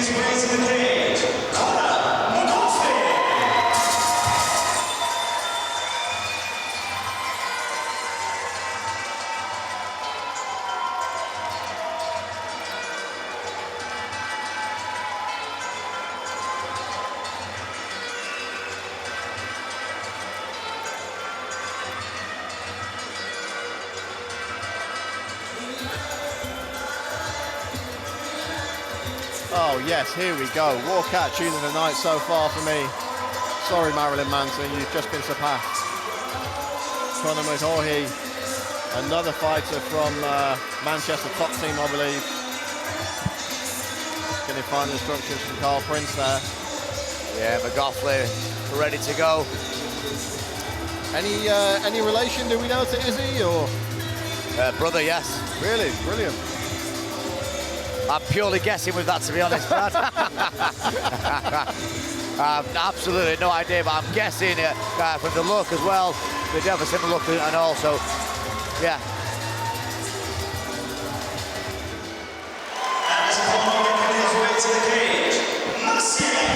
his way to the cage, McGaughey. Oh yes, here we go. Walkout tune of the night so far for me. Sorry, Marilyn Manson, you've just been surpassed. Conor McGaughey, another fighter from Manchester top team, I believe. Getting final instructions from Carl Prince there. Yeah, McGaughey ready to go. Any relation, do we know, to Izzy, or? Brother, yes. Really? Brilliant. I'm purely guessing with that, to be honest, Brad. Absolutely no idea, but I'm guessing from the look as well. They do have a similar look, and also, yeah. And as Conor making his way to the cage, Maciej.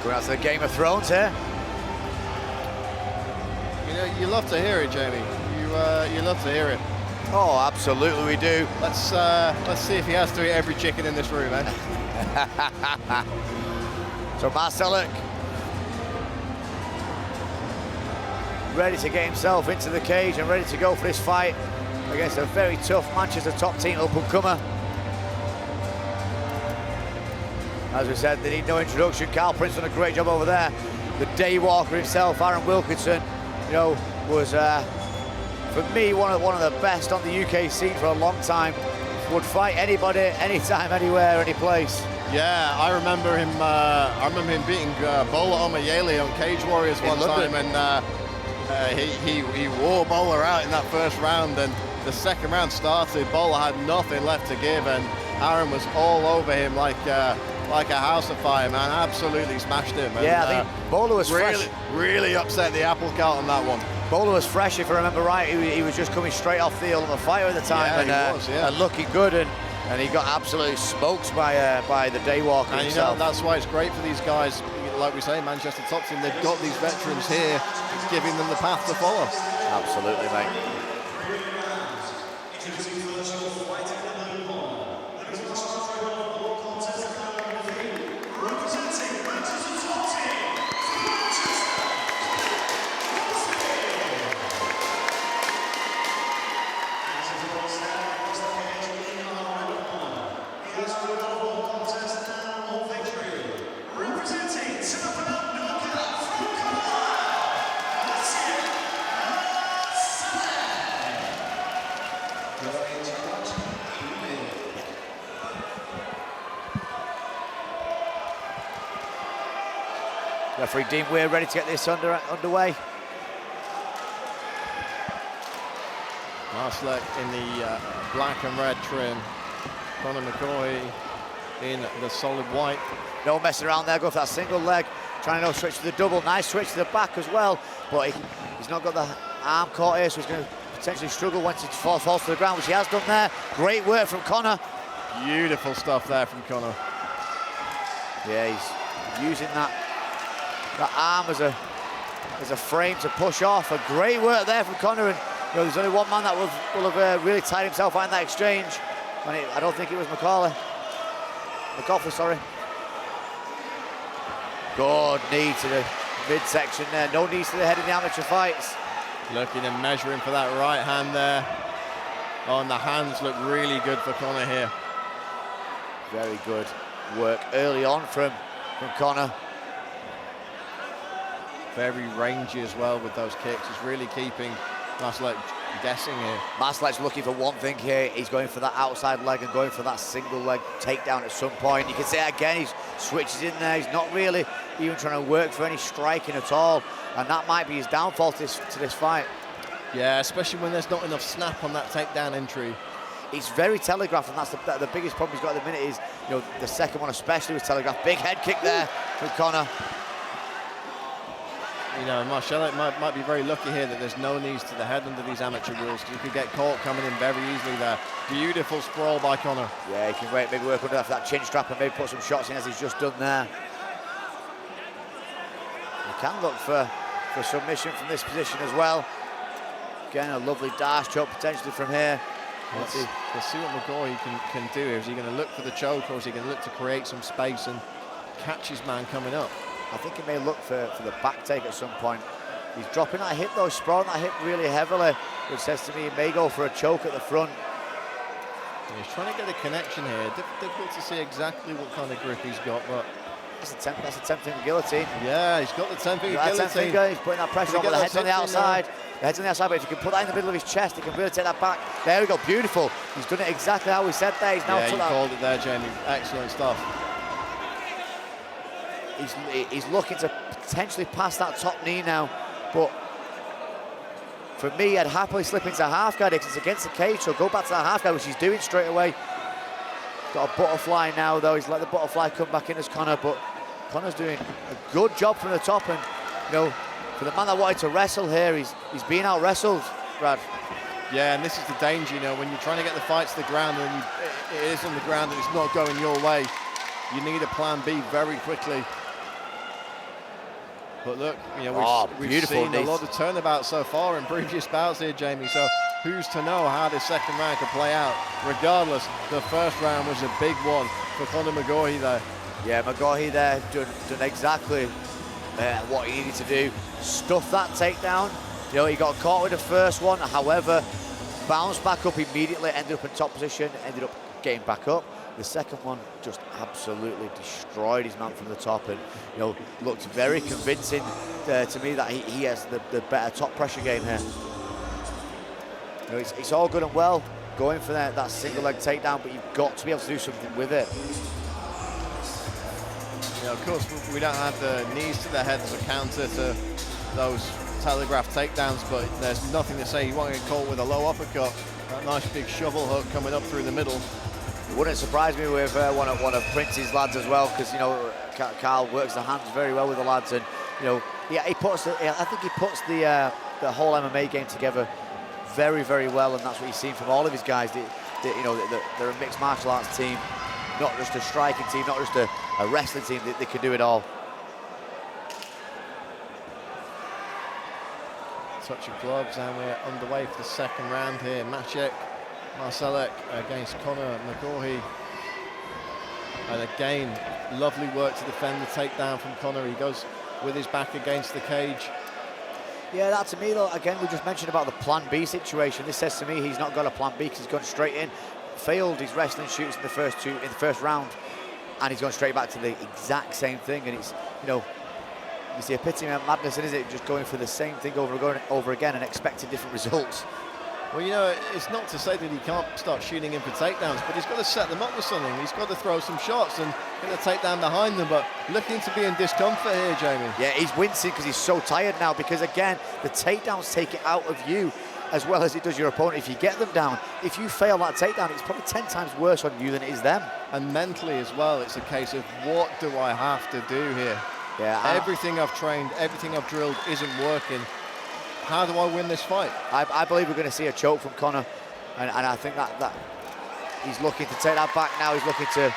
Going out to the Game of Thrones here. You know, you love to hear it, Jamie. You love to hear it. Oh, absolutely we do. Let's see if he has to eat every chicken in this room, eh? So Marszałek ready to get himself into the cage and ready to go for this fight against a very tough Manchester top team up-and-comer. As we said, they need no introduction. Carl Prince done a great job over there. The day walker himself, Aaron Wilkinson, you know, was for me one of the best on the UK scene for a long time. Would fight anybody, anytime, anywhere, any place. Yeah, I remember him. Beating Bowler Omayele on Cage Warriors one time, and he wore Bowler out in that first round. And the second round started, Bowler had nothing left to give, and Aaron was all over him like a house of fire, man. Absolutely smashed him. And, yeah, I think Bowler was really upset the apple cart on that one. Bowler was fresh, if I remember right. He was just coming straight off the Ultimate Fighter at the time, and looking good, and he got absolutely smoked by the Daywalker and himself. You know, that's why it's great for these guys. Like we say, Manchester top team. They've got these veterans here, giving them the path to follow. Absolutely, mate. Referee Dean Weir ready to get this underway. Marszałek in the black and red trim. Conor McGaughey in the solid white. No messing around there, go for that single leg. Trying to switch to the double. Nice switch to the back as well. But he's not got the arm caught here, so he's going to potentially struggle once it falls to the ground, which he has done there. Great work from Conor. Beautiful stuff there from Conor. Yeah, he's using that arm as a frame to push off. A great work there from Conor, and you know, there's only one man that will have really tied himself out in that exchange. And I don't think it was McGaughey, sorry. Good knee to the midsection there. No knees to the head in the amateur fights. Looking and measuring for that right hand there. Oh, and the hands look really good for Conor here. Very good work early on from Conor. Very rangy as well with those kicks. He's really keeping Marszałek guessing here. Marszałek's looking for one thing here. He's going for that outside leg and going for that single leg takedown at some point. You can see it again, he switches in there. He's not really even trying to work for any striking at all. And that might be his downfall to this fight. Yeah, especially when there's not enough snap on that takedown entry. He's very telegraphed, and that's the biggest problem he's got at the minute is, you know, the second one especially was telegraphed. Big head kick there from Conor. you know, Marszałek might be very lucky here that there's no knees to the head under these amateur rules, because he could get caught coming in very easily there. Beautiful sprawl by Conor. Yeah, he can maybe work under that chin strap and maybe put some shots in as he's just done there. He can look for submission from this position as well. Again, a lovely dash choke potentially from here. Let's see what McGaughey can do. Is he going to look for the choke, or is he going to look to create some space and catch his man coming up? I think he may look for the back take at some point. He's dropping that hip though, sprawling that hip really heavily, which says to me he may go for a choke at the front. And he's trying to get a connection here. Difficult to see exactly what kind of grip he's got, but that's a 10-finger guillotine. Yeah, he's got the 10-finger guillotine. He's putting that pressure on, but the head's on the outside. The head's on the outside, but if you can put that in the middle of his chest, he can really take that back. There we go, beautiful. He's done it exactly how we said there. He's now you called it there, Jamie. Excellent stuff. He's looking to potentially pass that top knee now, but for me, I'd happily slip into half guard. It's against the cage, so go back to that half guard, which he's doing straight away. Got a butterfly now, though. He's let the butterfly come back in as Conor, but Conor's doing a good job from the top, and you know, for the man that wanted to wrestle here, he's being out wrestled, Brad. Yeah, and this is the danger, you know, when you're trying to get the fight to the ground and it is on the ground and it's not going your way, you need a plan B very quickly. But look, you know, we've seen a lot of turnabout so far in previous bouts here, Jamie, so who's to know how this second round could play out? Regardless, the first round was a big one for Conor McGaughey there. Yeah, McGaughey there done exactly what he needed to do. Stuff that takedown. You know, he got caught with the first one, however, bounced back up immediately, ended up in top position, ended up getting back up. The second one just absolutely destroyed his man from the top, and you know, looked very convincing to me that he has the better top pressure game here. You know, it's all good and well going for that single leg takedown, but you've got to be able to do something with it. Yeah, of course, we don't have the knees to the head as a counter to those telegraph takedowns, but there's nothing to say you won't get caught with a low uppercut. That nice big shovel hook coming up through the middle. It wouldn't surprise me with one of Prince's lads as well, because you know Carl works the hands very well with the lads, and you know, yeah, I think he puts the whole MMA game together very, very well, and that's what you've seen from all of his guys. You know, they're a mixed martial arts team, not just a striking team, not just a wrestling team. They can do it all. Touch of gloves, and we're underway for the second round here. Maciej, Marszałek against Conor McGaughey. And again, lovely work to defend the takedown from Conor. He goes with his back against the cage. Yeah, that to me, though, again, we just mentioned about the plan B situation. This says to me he's not got a plan B because he's gone straight in, failed his wrestling shoots in the first round, and he's gone straight back to the exact same thing. And it's, you know, it's the epitome of madness, isn't it? Just going for the same thing over again and expecting different results. Well, you know, it's not to say that he can't start shooting in for takedowns, but he's got to set them up with something. He's got to throw some shots and get a takedown behind them, but looking to be in discomfort here, Jamie. Yeah, he's wincing because he's so tired now, because again, the takedowns take it out of you as well as it does your opponent if you get them down. If you fail that takedown, it's probably 10 times worse on you than it is them. And mentally as well, it's a case of what do I have to do here? Yeah, everything I've trained, everything I've drilled isn't working. How do I win this fight? I believe we're going to see a choke from Conor, and I think that he's looking to take that back now. He's looking to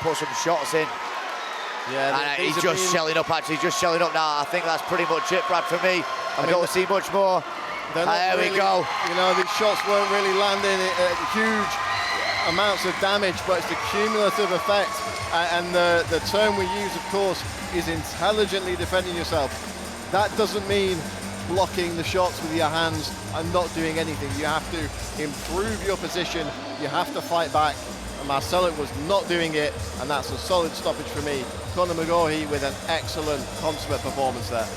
put some shots in. Yeah, and he's just shelling up, actually. He's just shelling up now. I think that's pretty much it, Brad, for me. I don't see much more. There we go. You know, these shots weren't really landing huge amounts of damage, but it's the cumulative effect. And the term we use, of course, is intelligently defending yourself. That doesn't mean blocking the shots with your hands and not doing anything. You have to improve your position. You have to fight back. And Marszałek was not doing it, and that's a solid stoppage for me. Conor McGaughey with an excellent, consummate performance there.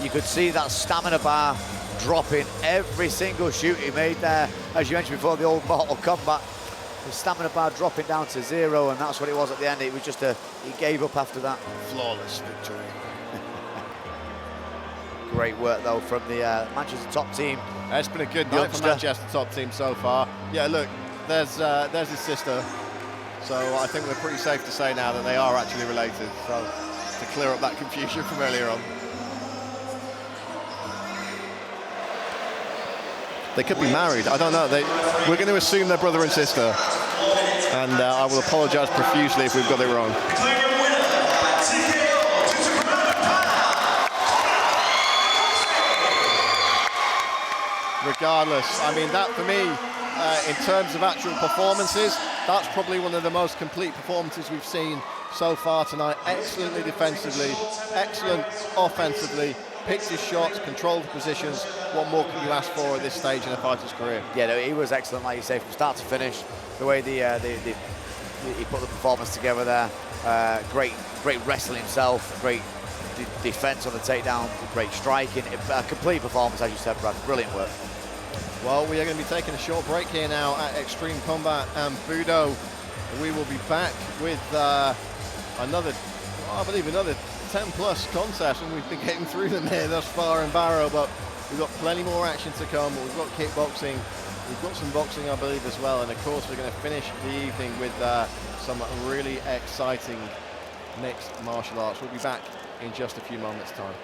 You could see that stamina bar dropping every single shoot he made there. As you mentioned before, the old Mortal Kombat. The stamina bar dropping down to 0, and that's what it was at the end. It was just he gave up after that. Flawless victory. Great work, though, from the Manchester top team. It's been a good night for Manchester top team so far. Yeah, look, there's his sister. So I think we're pretty safe to say now that they are actually related. So to clear up that confusion from earlier on. They could be married. I don't know. We're going to assume they're brother and sister. And I will apologise profusely if we've got it wrong. Regardless, I mean, that for me, in terms of actual performances, that's probably one of the most complete performances we've seen so far tonight. Excellently defensively, excellent offensively, picked his shots, controlled positions. What more can you ask for at this stage in a fighter's career? Yeah, no, he was excellent, like you say, from start to finish. The way he put the performance together there. Great wrestling himself, great defense on the takedown, great striking. A complete performance, as you said, Brad. Brilliant work. Well, we are going to be taking a short break here now at Xtreme Kombat and Budo. We will be back with another 10+ contests, and we've been getting through them here thus far in Barrow, but we've got plenty more action to come. We've got kickboxing, we've got some boxing, I believe, as well, and of course we're going to finish the evening with some really exciting mixed martial arts. We'll be back in just a few moments' time.